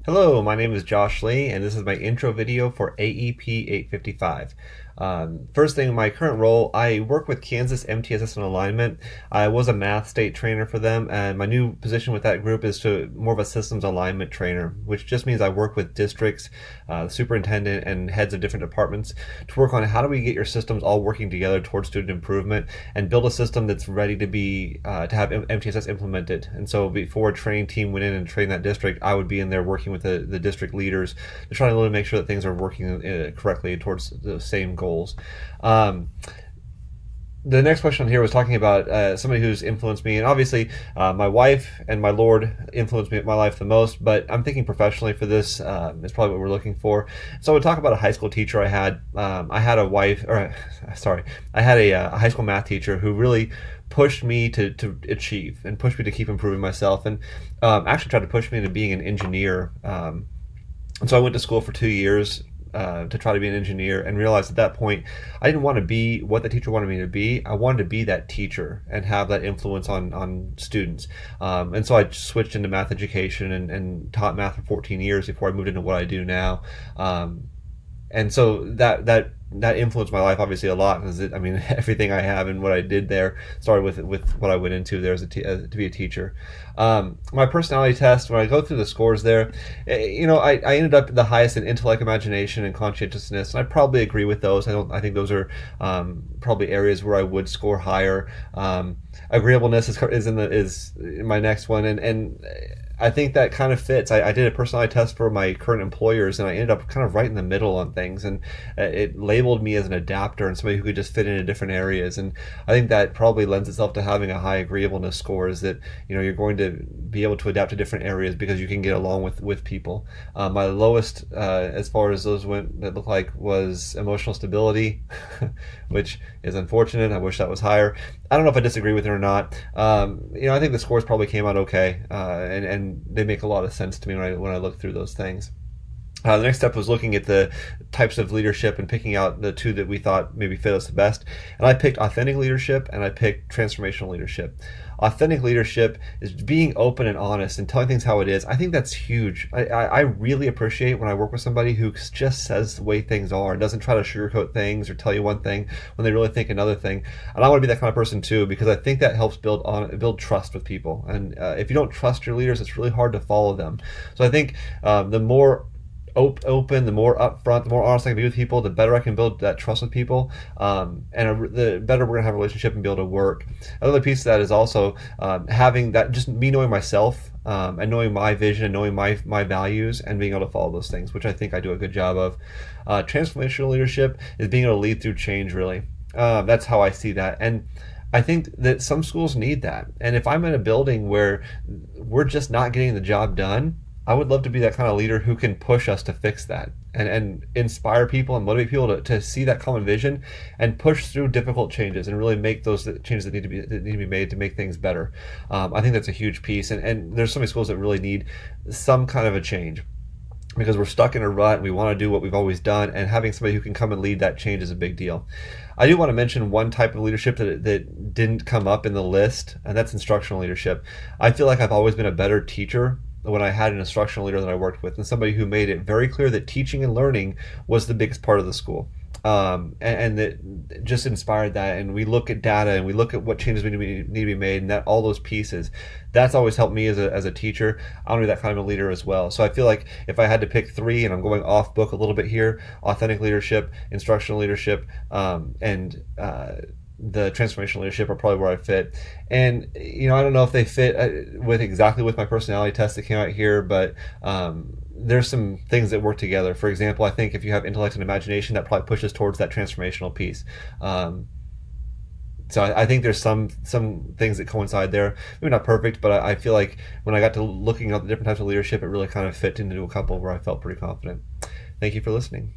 Hello, my name is Josh Lee, and this is my intro video for AEP 855. First thing, my current role, I work with Kansas MTSS and Alignment. I was a math state trainer for them, and my new position with that group is to more of a systems alignment trainer, which just means I work with districts, superintendent, and heads of different departments to work on how do we get your systems all working together towards student improvement and build a system that's ready to be to have MTSS implemented. And so before a training team went in and trained that district, I would be in there working with the district leaders to try to really make sure that things are working correctly towards the same goals. Um, the next question here was talking about somebody who's influenced me, and obviously my wife and my Lord influenced me in my life the most. But I'm thinking professionally for this is probably what we're looking for. So I would talk about a high school teacher I had. I had a wife, or sorry, I had a high school math teacher who really pushed me to achieve and pushed me to keep improving myself, and actually tried to push me into being an engineer. And so I went to school for 2 years to try to be an engineer, and realized at that point I didn't want to be what the teacher wanted me to be. I wanted to be that teacher and have that influence on students. And so I switched into math education and taught math for 14 years before I moved into what I do now. And so that influenced my life obviously a lot, because I mean everything I have and what I did there started with what I went into there to be a teacher. My personality test, when I go through the scores there, I ended up the highest in intellect, imagination, and conscientiousness, and I probably agree with those. I think those are probably areas where I would score higher. Agreeableness is in my next one, and I think that kind of fits. I did a personality test for my current employers, and I ended up kind of right in the middle on things, and it labeled me as an adapter and somebody who could just fit into different areas. And I think that probably lends itself to having a high agreeableness score, is that you're going to be able to adapt to different areas because you can get along with people. My lowest, as far as those went, that looked like, was emotional stability, which is unfortunate. I wish that was higher. I don't know if I disagree with it or not. I think the scores probably came out okay, and they make a lot of sense to me when I look through those things. The next step was looking at the types of leadership and picking out the two that we thought maybe fit us the best. And I picked authentic leadership, and I picked transformational leadership. Authentic leadership is being open and honest and telling things how it is. I think that's huge. I really appreciate when I work with somebody who just says the way things are and doesn't try to sugarcoat things or tell you one thing when they really think another thing. And I want to be that kind of person too, because I think that helps build trust with people. And if you don't trust your leaders, it's really hard to follow them. So I think the more open, the more upfront, the more honest I can be with people, the better I can build that trust with people, the better we're gonna have a relationship and be able to work. Another piece of that is also having that, just me knowing myself, and knowing my vision and knowing my values and being able to follow those things, which I think I do a good job of. Transformational leadership is being able to lead through change, really. That's how I see that. And I think that some schools need that. And if I'm in a building where we're just not getting the job done, I would love to be that kind of leader who can push us to fix that and inspire people and motivate people to see that common vision and push through difficult changes and really make those changes that need to be made to make things better. I think that's a huge piece, and there's so many schools that really need some kind of a change, because we're stuck in a rut and we want to do what we've always done, and having somebody who can come and lead that change is a big deal. I do want to mention one type of leadership that didn't come up in the list, and that's instructional leadership. I feel like I've always been a better teacher when I had an instructional leader that I worked with, and somebody who made it very clear that teaching and learning was the biggest part of the school. And that just inspired that, and we look at data and we look at what changes need to be made, and that all those pieces, that's always helped me as a teacher. I want to be that kind of a leader as well. So I feel like if I had to pick three, and I'm going off book a little bit here: authentic leadership, instructional leadership, and the transformational leadership are probably where I fit. And I don't know if they fit with my personality test that came out here, but there's some things that work together. For example, I think if you have intellect and imagination, that probably pushes towards that transformational piece. So I think there's some things that coincide there. Maybe not perfect, but I feel like when I got to looking at the different types of leadership, it really kind of fit into a couple where I felt pretty confident. Thank you for listening.